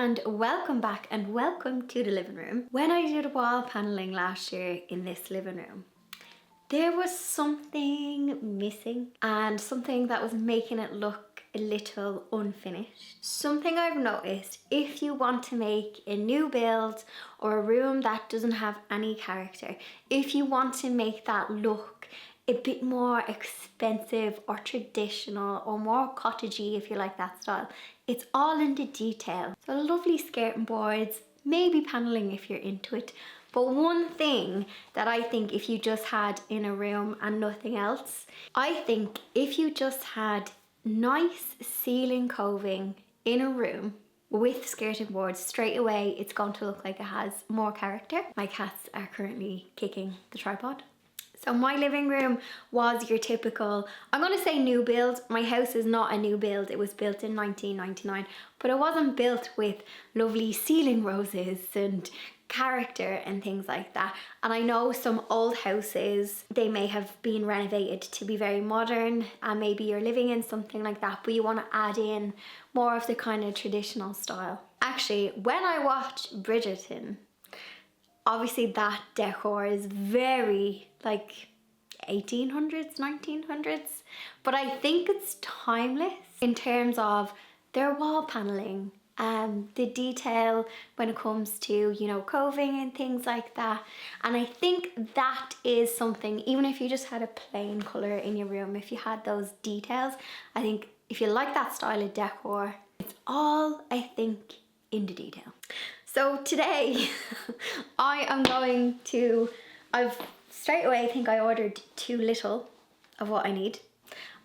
and welcome back and welcome to the living room. When I did wall paneling last year in this living room, there was something missing and something that was making it look a little unfinished. Something I've noticed, if you want to make a new build or a room that doesn't have any character, if you want to make that look a bit more expensive or traditional or more cottagey, if you like that style, it's all in the detail. So lovely skirting boards, maybe paneling if you're into it. But one thing that I think if you just had in a room and nothing else, I think if you just had nice ceiling coving in a room with skirting boards, straight away it's going to look like it has more character. My cats are currently kicking the tripod. So my living room was your typical, I'm going to say new build. My house is not a new build. It was built in 1999, but it wasn't built with lovely ceiling roses and character and things like that. And I know some old houses, they may have been renovated to be very modern and maybe you're living in something like that, but you want to add in more of the kind of traditional style. Actually, when I watched Bridgerton, obviously that decor is very like 1800s, 1900s, but I think it's timeless in terms of their wall paneling and the detail when it comes to, you know, coving and things like that. And I think that is something, even if you just had a plain color in your room, if you had those details, I think if you like that style of decor, it's all, I think, in the detail. So today I am going to, I've straight away think I ordered too little of what I need.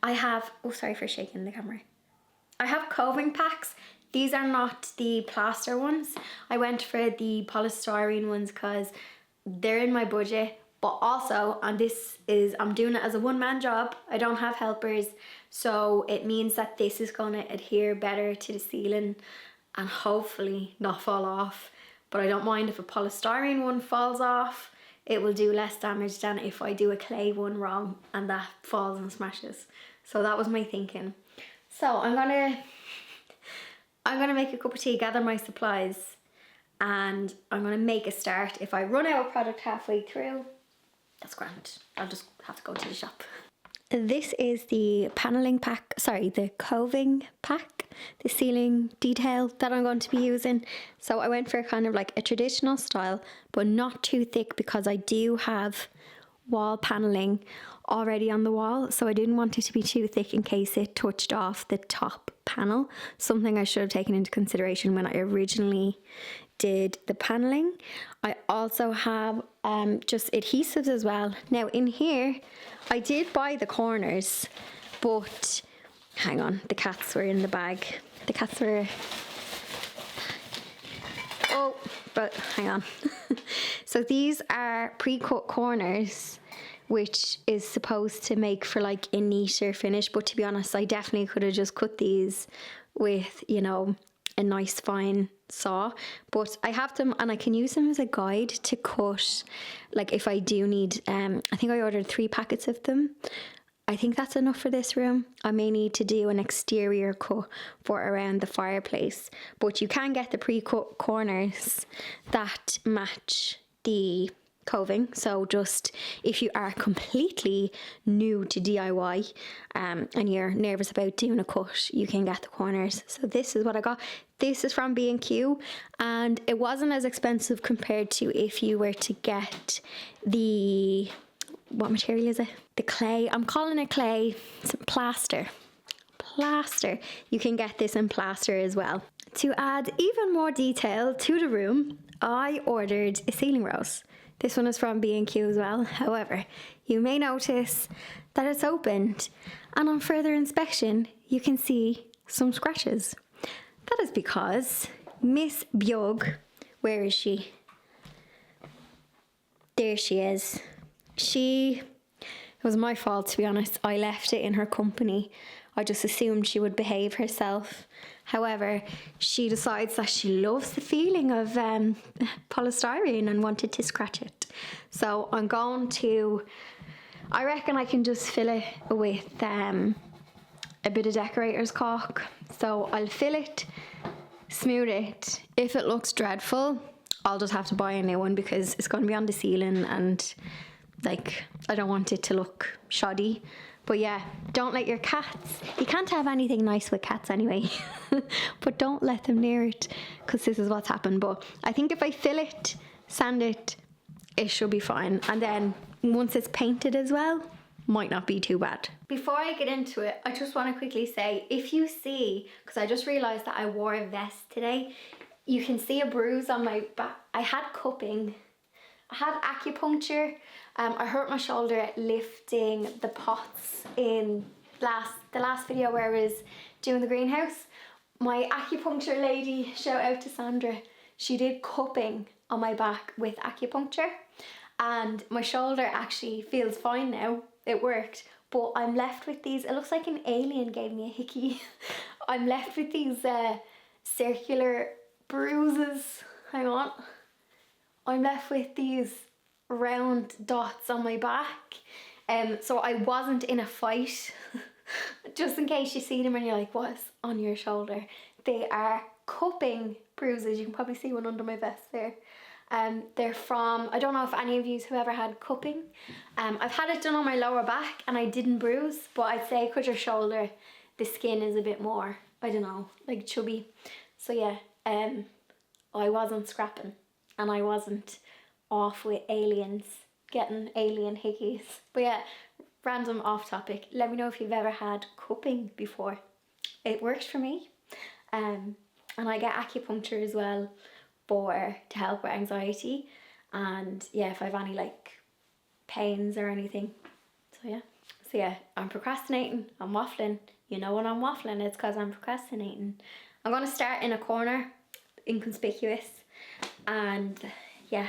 I have, oh sorry for shaking the camera. I have coving packs. These are not the plaster ones. I went for the polystyrene ones because they're in my budget, but also, and this is, I'm doing it as a one-man job. I don't have helpers, so it means that this is going to adhere better to the ceiling and hopefully not fall off. But I don't mind if a polystyrene one falls off. It will do less damage than if I do a clay one wrong and that falls and smashes. So that was my thinking. So I'm gonna make a cup of tea, gather my supplies, and I'm gonna make a start. If I run out of product halfway through, that's grand. I'll just have to go to the shop. This is the paneling pack, sorry, the coving pack, the ceiling detail that I'm going to be using. So I went for kind of like a traditional style, but not too thick because I do have wall paneling already on the wall. So I didn't want it to be too thick in case it touched off the top panel. Something I should have taken into consideration when I originally did the paneling. I also have just adhesives as well. Now in here, I did buy the corners, but hang on, the cats were in the bag. The cats were, oh, but hang on. So these are pre-cut corners, which is supposed to make for like a neater finish, but to be honest, I definitely could have just cut these with, you know, a nice fine saw, but I have them and I can use them as a guide to cut, like if I do need, I think I ordered 3 packets of them. I think that's enough for this room. I may need to do an exterior cut for around the fireplace, but you can get the pre-cut corners that match the coving. So just if you are completely new to DIY and you're nervous about doing a cut, you can get the corners. So this is what I got. This is from B&Q and it wasn't as expensive compared to if you were to get the, what material is it? The clay. I'm calling it clay. It's plaster. Plaster. You can get this in plaster as well. To add even more detail to the room, I ordered a ceiling rose. This one is from B&Q as well. However, you may notice that it's opened and on further inspection, you can see some scratches. That is because Miss Bjog, where is she? There she is. It was my fault, to be honest. I left it in her company. I just assumed she would behave herself. However, she decides that she loves the feeling of polystyrene and wanted to scratch it. So I'm going to, I reckon I can just fill it with a bit of decorator's caulk. So I'll fill it smooth it. If it looks dreadful, I'll just have to buy a new one because it's going to be on the ceiling and like I don't want it to look shoddy. But yeah, don't let your cats, you can't have anything nice with cats anyway, but don't let them near it because this is what's happened. But I think if I fill it, sand it, it should be fine. And then once it's painted as well, might not be too bad. Before I get into it, I just want to quickly say, if you see, because I just realized that I wore a vest today, you can see a bruise on my back. I had cupping, I had acupuncture. I hurt my shoulder lifting the pots in the last video where I was doing the greenhouse. My acupuncture lady, shout out to Sandra, she did cupping on my back with acupuncture, and my shoulder actually feels fine now. It worked, but I'm left with these, it looks like an alien gave me a hickey. I'm left with these circular bruises. Hang on. I'm left with these round dots on my back. So I wasn't in a fight. Just in case you see them and you're like, what's on your shoulder? They are cupping bruises. You can probably see one under my vest there. They're from, I don't know if any of you have ever had cupping. I've had it done on my lower back and I didn't bruise, but I'd say because your shoulder, the skin is a bit more, I don't know, like chubby. So yeah, I wasn't scrapping and I wasn't off with aliens, getting alien hickeys. But yeah, random off topic. Let me know if you've ever had cupping before. It works for me. And I get acupuncture as well to help with anxiety. And yeah, if I have any like pains or anything. So yeah, I'm procrastinating, I'm waffling. You know when I'm waffling, it's because I'm procrastinating. I'm gonna start in a corner, inconspicuous, and yeah,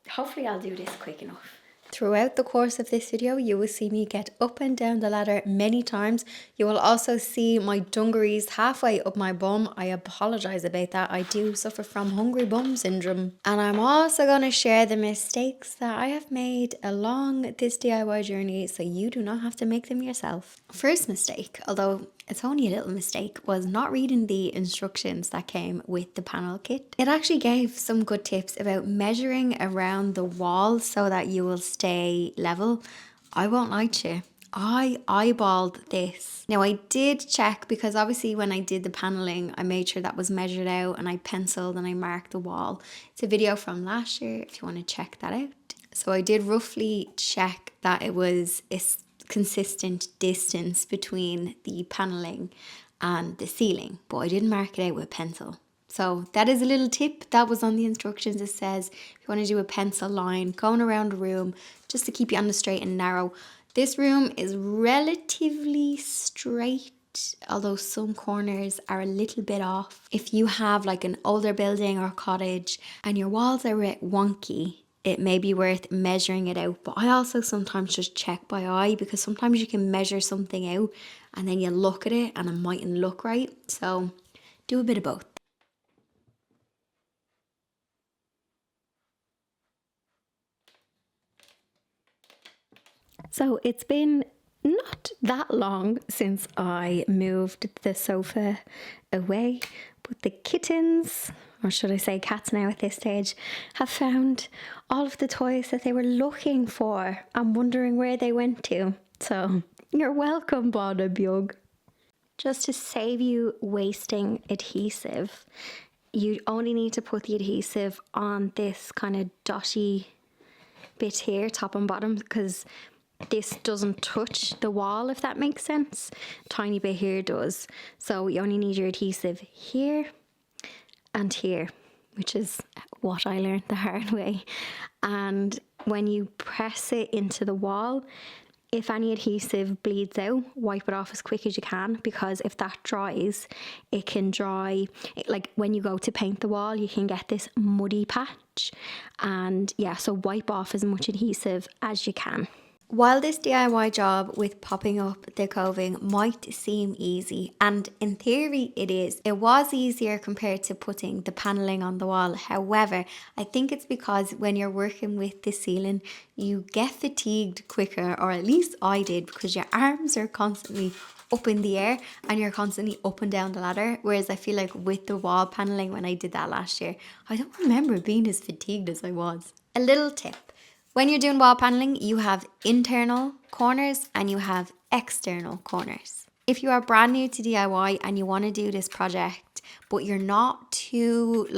hopefully I'll do this quick enough. Throughout the course of this video, you will see me get up and down the ladder many times. You will also see my dungarees halfway up my bum. I apologise about that. I do suffer from hungry bum syndrome. And I'm also going to share the mistakes that I have made along this DIY journey so you do not have to make them yourself. First mistake, although it's only a little mistake, was not reading the instructions that came with the panel kit. It actually gave some good tips about measuring around the wall so that you will stay level. I won't lie to you, I eyeballed this. Now I did check because obviously when I did the paneling, I made sure that was measured out and I penciled and I marked the wall. It's a video from last year if you want to check that out. So I did roughly check that it was a consistent distance between the paneling and the ceiling, but I didn't mark it out with pencil. So that is a little tip that was on the instructions. It says if you want to do a pencil line going around the room just to keep you on the straight and narrow. This room is relatively straight, although some corners are a little bit off. If you have like an older building or cottage and your walls are a bit wonky, it may be worth measuring it out. But I also sometimes just check by eye because sometimes you can measure something out and then you look at it and it mightn't look right. So do a bit of both. So it's been not that long since I moved the sofa away, but the kittens, or should I say cats now at this stage, have found all of the toys that they were looking for. I'm wondering where they went to. So you're welcome, Bada Bjug. Just to save you wasting adhesive, you only need to put the adhesive on this kind of dotty bit here, top and bottom, because this doesn't touch the wall, if that makes sense. Tiny bit here does. So you only need your adhesive here and here, which is what I learned the hard way. And when you press it into the wall, if any adhesive bleeds out, wipe it off as quick as you can, because if that dries, it can dry, like when you go to paint the wall, you can get this muddy patch. And yeah, so wipe off as much adhesive as you can. While this DIY job with popping up the coving might seem easy, and in theory it is, it was easier compared to putting the paneling on the wall. However, I think it's because when you're working with the ceiling, you get fatigued quicker, or at least I did, because your arms are constantly up in the air and you're constantly up and down the ladder. Whereas I feel like with the wall paneling, when I did that last year, I don't remember being as fatigued as I was. A little tip. When you're doing wall paneling, you have internal corners and you have external corners. If you are brand new to DIY and you want to do this project, but you're not too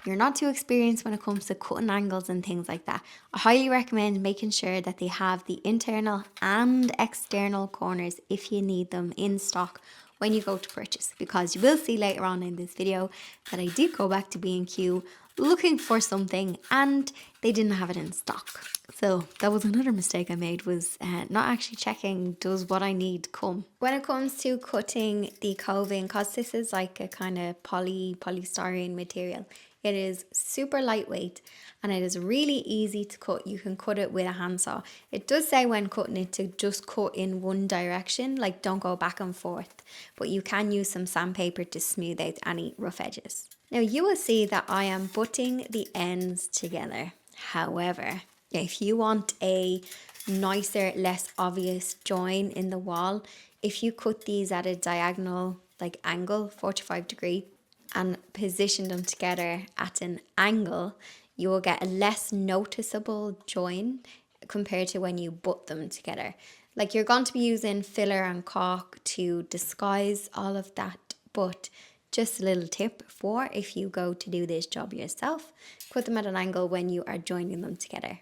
experienced when it comes to cutting angles and things like that, I highly recommend making sure that they have the internal and external corners if you need them in stock when you go to purchase, because you will see later on in this video that I did go back to B&Q looking for something and they didn't have it in stock. So that was another mistake I made, was not actually checking does what I need come. When it comes to cutting the coving, because this is like a kind of polystyrene material, it is super lightweight and it is really easy to cut. You can cut it with a handsaw. It does say when cutting it to just cut in one direction, like don't go back and forth, but you can use some sandpaper to smooth out any rough edges. Now you will see that I am butting the ends together. However, if you want a nicer, less obvious join in the wall, if you cut these at a diagonal like angle, 45 degree, and position them together at an angle, you will get a less noticeable join compared to when you butt them together. Like, you're going to be using filler and caulk to disguise all of that, but just a little tip for if you go to do this job yourself, put them at an angle when you are joining them together.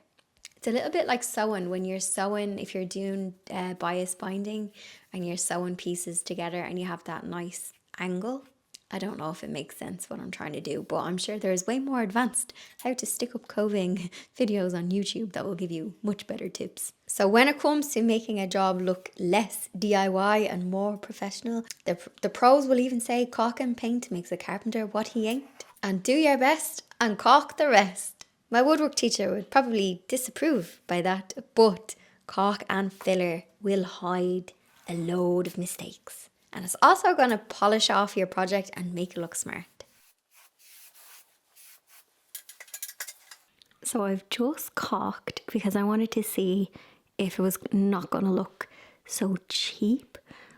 It's a little bit like sewing. When you're sewing, if you're doing bias binding and you're sewing pieces together and you have that nice angle. I don't know if it makes sense what I'm trying to do, but I'm sure there's way more advanced how to stick up coving videos on YouTube that will give you much better tips. So when it comes to making a job look less DIY and more professional, the pros will even say caulk and paint makes a carpenter what he ain't. And do your best and caulk the rest. My woodwork teacher would probably disapprove by that, but caulk and filler will hide a load of mistakes. And it's also going to polish off your project and make it look smart. So I've just caulked because I wanted to see if it was not going to look so cheap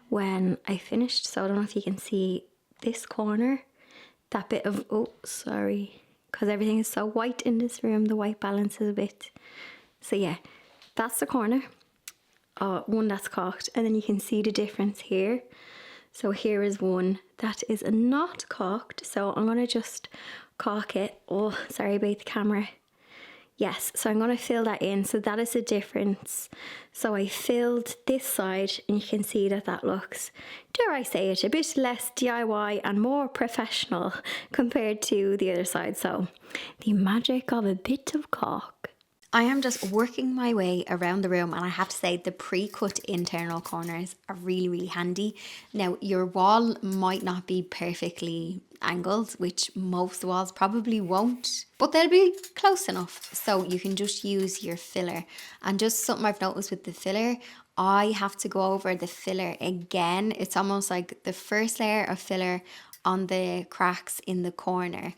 when I finished. So I don't know if you can see this corner, that bit of, oh, sorry, because everything is so white in this room, the white balances a bit. So yeah, that's the corner. One that's caulked, and then you can see the difference here. So here is one that is not caulked, so I'm going to just caulk it. Oh, sorry about the camera. Yes, so I'm going to fill that in. So that is the difference. So I filled this side and you can see that that looks, dare I say it, a bit less DIY and more professional compared to the other side. So the magic of a bit of caulk. I am just working my way around the room, and I have to say the pre-cut internal corners are really, really handy. Now, your wall might not be perfectly angled, which most walls probably won't, but they'll be close enough. So you can just use your filler. And just something I've noticed with the filler, I have to go over the filler again. It's almost like the first layer of filler on the cracks in the corner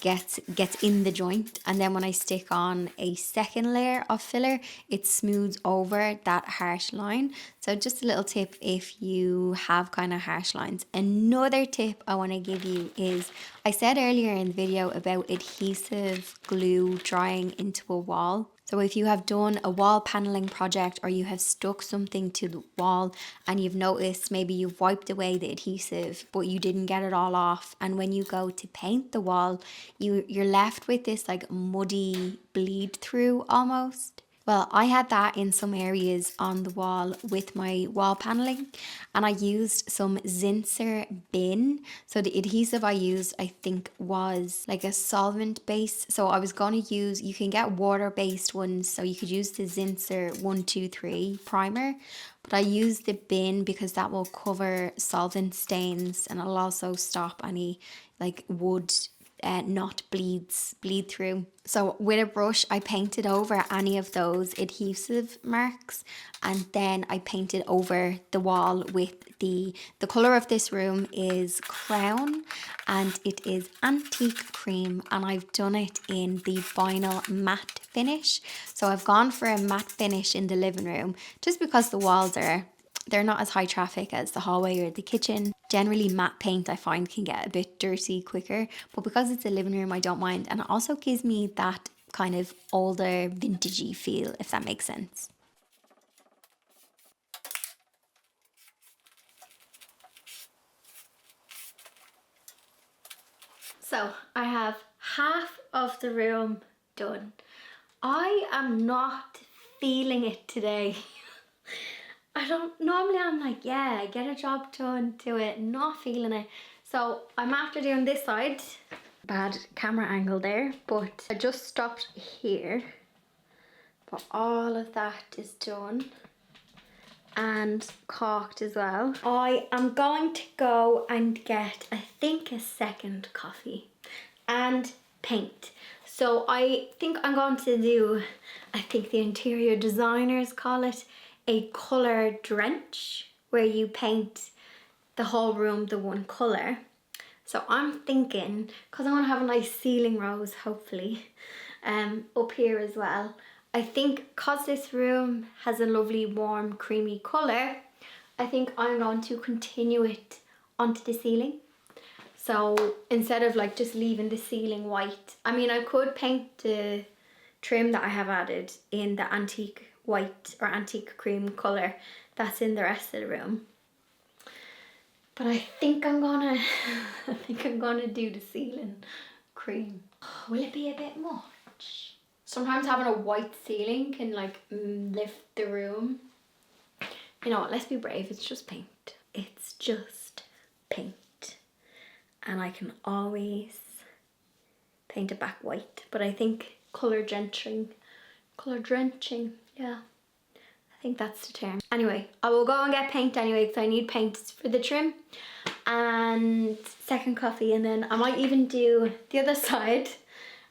gets in the joint, and then when I stick on a second layer of filler, it smooths over that harsh line. So just a little tip if you have kind of harsh lines. Another tip I want to give you is, I said earlier in the video about adhesive glue drying into a wall. So if you have done a wall paneling project, or you have stuck something to the wall and you've noticed maybe you've wiped away the adhesive but you didn't get it all off, and when you go to paint the wall, you're left with this like muddy bleed through almost. Well, I had that in some areas on the wall with my wall paneling, and I used some Zinsser bin. So the adhesive I used, I think, was like a solvent base. So I was going to use, you can get water based ones, so you could use the Zinsser 123 primer, but I used the bin because that will cover solvent stains and it'll also stop any like wood not bleed through. So with a brush, I painted over any of those adhesive marks, and then I painted over the wall with the colour of this room is Crown, and it is Antique Cream, and I've done it in the vinyl matte finish. So I've gone for a matte finish in the living room just because the walls they're not as high traffic as the hallway or the kitchen. Generally matte paint I find can get a bit dirty quicker, but because it's a living room I don't mind, and it also gives me that kind of older vintagey feel, if that makes sense. So I have half of the room done. I am not feeling it today. Normally I'm like, yeah, get a job done, do it, not feeling it. So I'm after doing this side. Bad camera angle there, but I just stopped here. But all of that is done and caulked as well. I am going to go and get, I think, a second coffee and paint. So I think I'm going to do, I think the interior designers call it a colour drench, where you paint the whole room the one colour. So I'm thinking, because I want to have a nice ceiling rose, hopefully, up here as well. I think because this room has a lovely warm creamy colour, I think I'm going to continue it onto the ceiling. So instead of like just leaving the ceiling white, I mean I could paint the trim that I have added in the antique white or antique cream colour that's in the rest of the room. But I think I'm gonna do the ceiling cream. Will it be a bit much? Sometimes having a white ceiling can like lift the room. You know what, let's be brave, it's just paint. It's just paint. And I can always paint it back white. But I think colour drenching, yeah. I think that's the term. Anyway, I will go and get paint anyway because I need paint for the trim and second coffee, and then I might even do the other side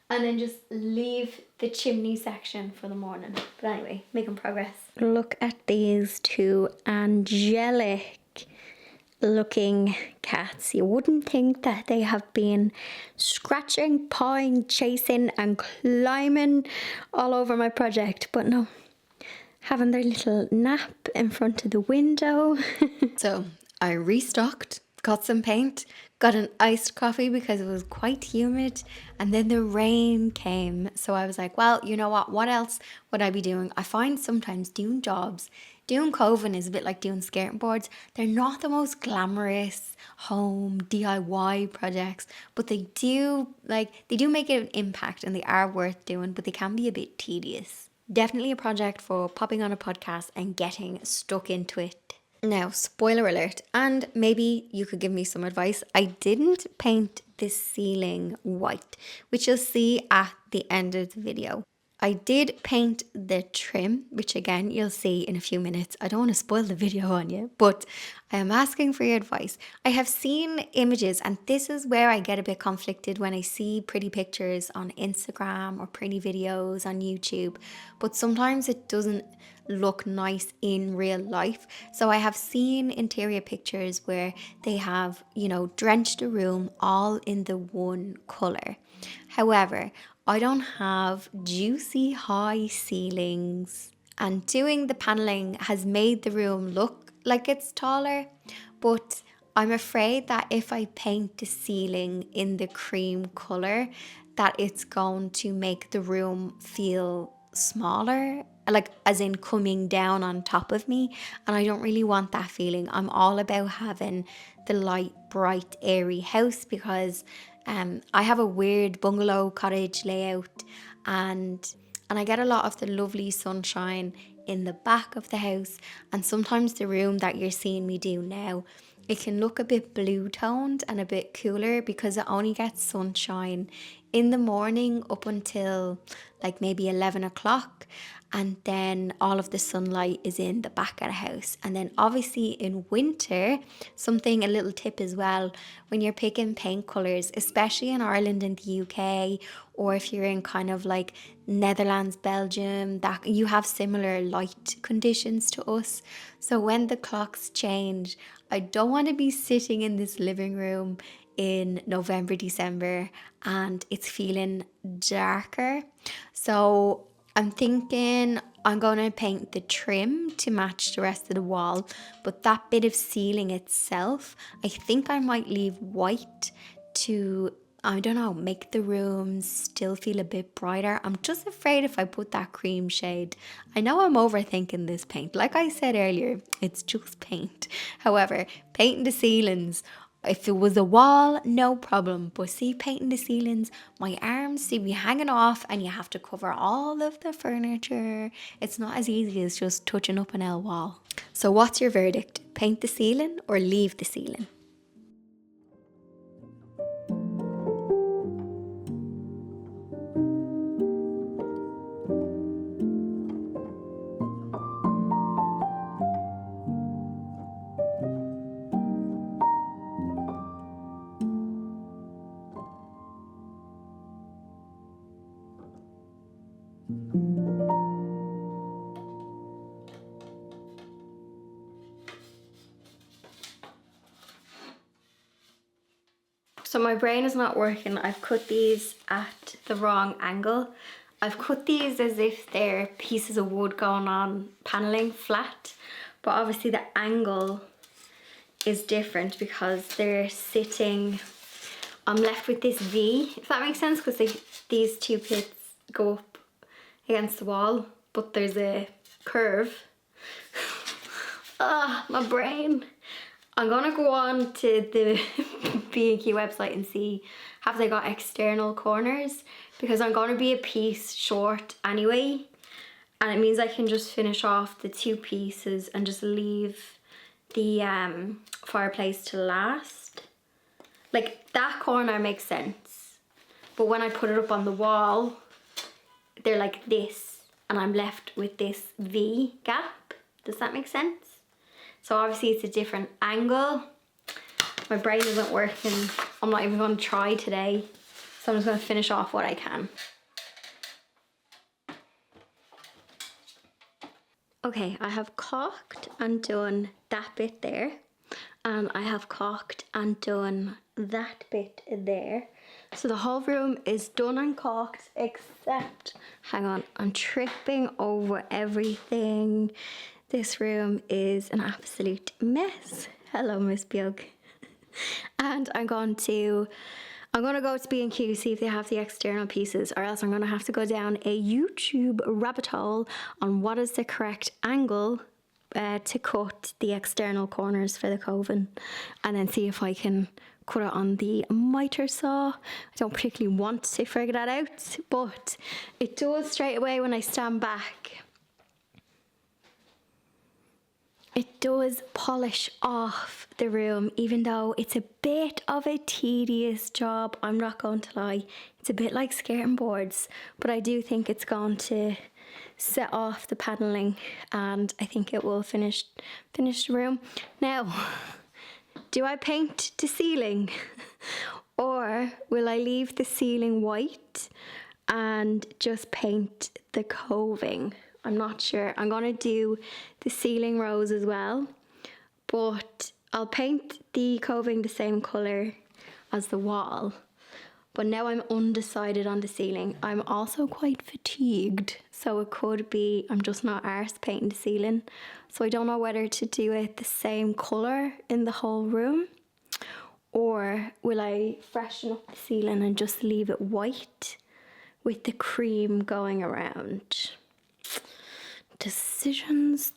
and then just leave the chimney section for the morning. But anyway, making progress. Look at these two angelic looking cats. You wouldn't think that they have been scratching, pawing, chasing and climbing all over my project, but no, having their little nap in front of the window. So I restocked, got some paint, got an iced coffee because it was quite humid, and then the rain came. So I was like, well, you know what else would I be doing? I find sometimes doing Coving is a bit like doing skirting boards. They're not the most glamorous home DIY projects, but they do make an impact and they are worth doing, but they can be a bit tedious. Definitely a project for popping on a podcast and getting stuck into it. Now, spoiler alert, and maybe you could give me some advice. I didn't paint the ceiling white, which you'll see at the end of the video. I did paint the trim, which again, you'll see in a few minutes. I don't want to spoil the video on you, but I am asking for your advice. I have seen images, and this is where I get a bit conflicted when I see pretty pictures on Instagram or pretty videos on YouTube, but sometimes it doesn't look nice in real life. So I have seen interior pictures where they have, drenched the room all in the one colour. However, I don't have juicy high ceilings, and doing the paneling has made the room look like it's taller, but I'm afraid that if I paint the ceiling in the cream colour, that it's going to make the room feel smaller, like as in coming down on top of me, and I don't really want that feeling. I'm all about having the light, bright, airy house because I have a weird bungalow cottage layout, and I get a lot of the lovely sunshine in the back of the house, and sometimes the room that you're seeing me do now, it can look a bit blue toned and a bit cooler because it only gets sunshine in the morning up until like maybe 11 o'clock, and then all of the sunlight is in the back of the house. And then obviously in winter, something, a little tip as well, when you're picking paint colours, especially in Ireland and the UK, or if you're in kind of like Netherlands, Belgium, that you have similar light conditions to us. So when the clocks change, I don't want to be sitting in this living room in November, December, and it's feeling darker. So I'm thinking I'm going to paint the trim to match the rest of the wall, but that bit of ceiling itself, I think I might leave white to, I don't know, make the room still feel a bit brighter. I'm just afraid if I put that cream shade. I know I'm overthinking this paint. Like I said earlier, it's just paint. However, painting the ceilings, if it was a wall, no problem. But see, painting the ceilings, my arms they be hanging off and you have to cover all of the furniture. It's not as easy as just touching up an L wall. So what's your verdict? Paint the ceiling or leave the ceiling? So my brain is not working. I've cut these at the wrong angle. I've cut these as if they're pieces of wood going on paneling flat, but obviously the angle is different because they're sitting, I'm left with this V, if that makes sense, because these two pits go up against the wall, but there's a curve. Ah, my brain. I'm gonna go on to the B&Q website and see have they got external corners, because I'm gonna be a piece short anyway, and it means I can just finish off the two pieces and just leave the fireplace to last. Like that corner makes sense, but when I put it up on the wall, they're like this, and I'm left with this V gap. Does that make sense? So obviously it's a different angle. My brain isn't working. I'm not even going to try today. So I'm just going to finish off what I can. Okay, I have caulked and done that bit there. And I have caulked and done that bit there. So the whole room is done and caulked, except, hang on, I'm tripping over everything. This room is an absolute mess. Hello, Miss Bjug. And I'm going to go to B&Q, see if they have the external pieces, or else I'm going to have to go down a YouTube rabbit hole on what is the correct angle to cut the external corners for the Coving, and then see if I can cut it on the miter saw. I don't particularly want to figure that out, but it does straight away when I stand back. It does polish off the room, even though it's a bit of a tedious job. I'm not going to lie. It's a bit like skirting boards, but I do think it's going to set off the paneling, and I think it will finish the room. Now, do I paint the ceiling or will I leave the ceiling white and just paint the coving? I'm not sure. I'm going to do the ceiling rose as well, but I'll paint the coving the same colour as the wall. But now I'm undecided on the ceiling. I'm also quite fatigued, so it could be I'm just not arsed painting the ceiling. So I don't know whether to do it the same colour in the whole room, or will I freshen up the ceiling and just leave it white with the cream going around. Decisions.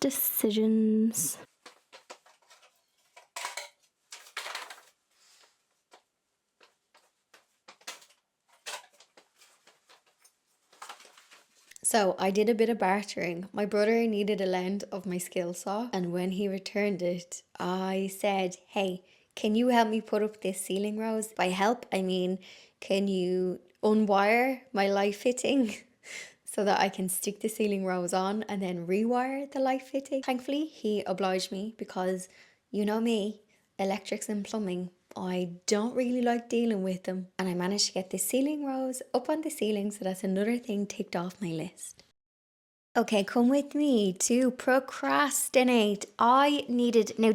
So I did a bit of bartering. My brother needed a lend of my skill saw, and when he returned it, I said, hey, can you help me put up this ceiling rose? By help, I mean, can you unwire my light fitting so that I can stick the ceiling rose on and then rewire the light fitting. Thankfully, he obliged me because you know me, electrics and plumbing, I don't really like dealing with them. And I managed to get the ceiling rose up on the ceiling, so that's another thing ticked off my list. Okay, come with me to procrastinate. Now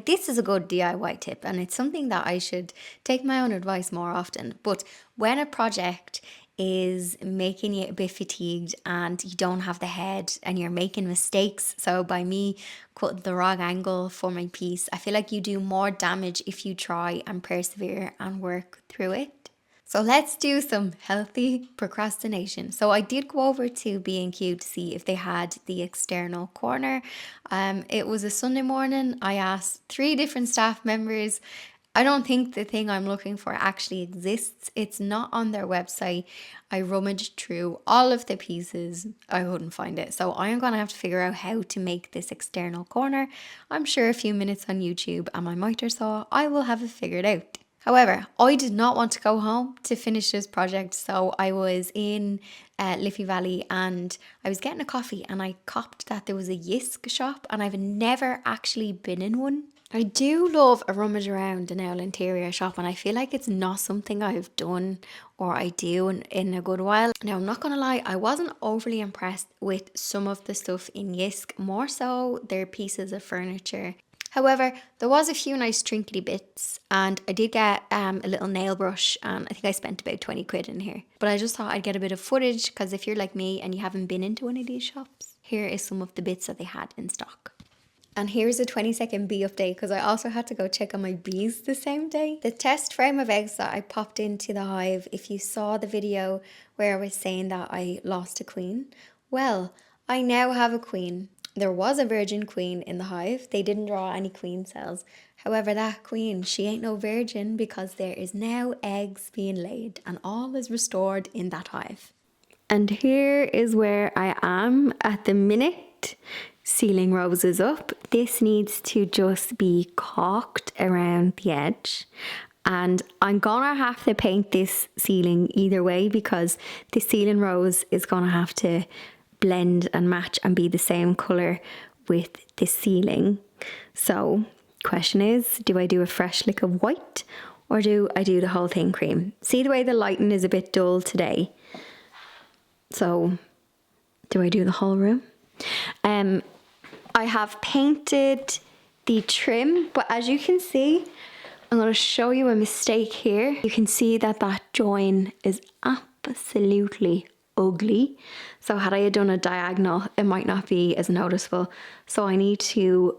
this is a good DIY tip and it's something that I should take my own advice more often. But when a project is making you a bit fatigued and you don't have the head and you're making mistakes, so by me cutting the wrong angle for my piece, I feel like you do more damage if you try and persevere and work through it. So let's do some healthy procrastination. So I did go over to B&Q to see if they had the external corner. It was a Sunday morning. I asked 3 different staff members. I don't think the thing I'm looking for actually exists. It's not on their website. I rummaged through all of the pieces. I couldn't find it. So I am going to have to figure out how to make this external corner. I'm sure a few minutes on YouTube and my miter saw, I will have it figured out. However, I did not want to go home to finish this project, so I was in Liffey Valley and I was getting a coffee and I copped that there was a Yisk shop and I've never actually been in one. I do love a rummage around an old interior shop and I feel like it's not something I've done or I do in a good while. Now, I'm not going to lie, I wasn't overly impressed with some of the stuff in Yisk, more so their pieces of furniture. However, there was a few nice trinkety bits and I did get a little nail brush and I think I spent about 20 quid in here. But I just thought I'd get a bit of footage because if you're like me and you haven't been into one of these shops, here is some of the bits that they had in stock. And here's a 20-second bee update because I also had to go check on my bees the same day. The test frame of eggs that I popped into the hive, if you saw the video where I was saying that I lost a queen, well, I now have a queen. There was a virgin queen in the hive. They didn't draw any queen cells. However, that queen, she ain't no virgin because there is now eggs being laid and all is restored in that hive. And here is where I am at the minute. Ceiling roses up. This needs to just be caulked around the edge. And I'm gonna have to paint this ceiling either way because the ceiling rose is gonna have to blend and match and be the same colour with the ceiling. So question is, do I do a fresh lick of white or do I do the whole thing cream? See the way the lighting is a bit dull today? So do I do the whole room? I have painted the trim, but as you can see, I'm going to show you a mistake here. You can see that that join is absolutely ugly. So had I done a diagonal, it might not be as noticeable. So I need to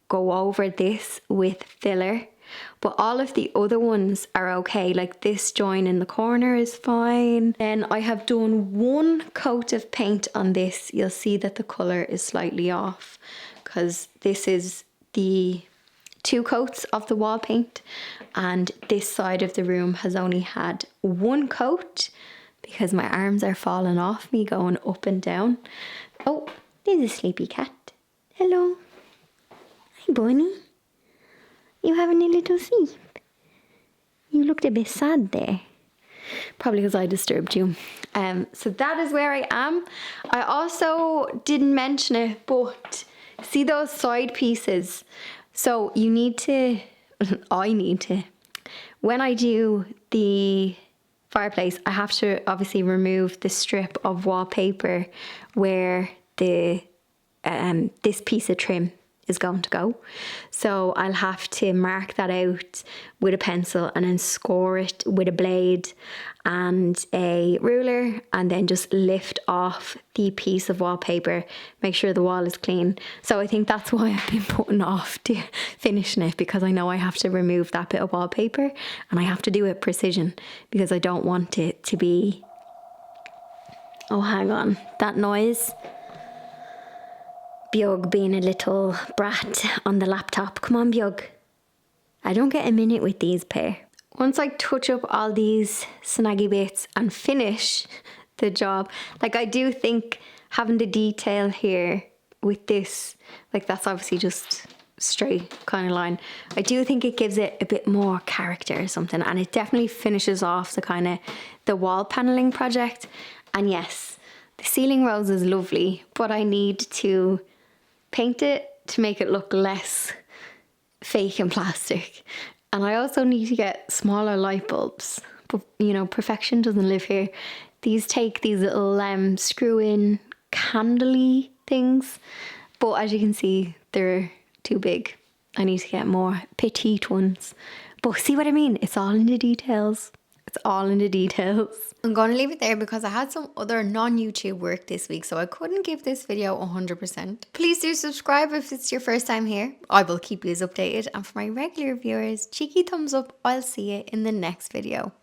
go over this with filler. But all of the other ones are okay. Like this join in the corner is fine. Then I have done 1 coat of paint on this. You'll see that the colour is slightly off because this is the 2 coats of the wall paint and this side of the room has only had 1 coat because my arms are falling off me going up and down. Oh, there's a sleepy cat. Hello. Hi, Bunny. You having a little sleep? You looked a bit sad there. Probably because I disturbed you. So that is where I am. I also didn't mention it, but see those side pieces? So you need to, I need to, when I do the fireplace, I have to obviously remove the strip of wallpaper where the this piece of trim is going to go. So I'll have to mark that out with a pencil and then score it with a blade and a ruler and then just lift off the piece of wallpaper, make sure the wall is clean. So I think that's why I've been putting off to finishing it, because I know I have to remove that bit of wallpaper and I have to do it precision because I don't want it to be, oh hang on, that noise. Bjug being a little brat on the laptop. Come on, Bjug. I don't get a minute with these pair. Once I touch up all these snaggy bits and finish the job, like I do think having the detail here with this, like that's obviously just straight kind of line. I do think it gives it a bit more character or something, and it definitely finishes off the kind of the wall paneling project. And yes, the ceiling rose is lovely, but I need to paint it to make it look less fake and plastic. And I also need to get smaller light bulbs, but you know, perfection doesn't live here. These take these little screw in candle-y things, but as you can see, they're too big. I need to get more petite ones. But see what I mean? It's all in the details. It's all in the details. I'm going to leave it there because I had some other non-YouTube work this week, so I couldn't give this video 100%. Please do subscribe if it's your first time here. I will keep you updated. And for my regular viewers, cheeky thumbs up. I'll see you in the next video.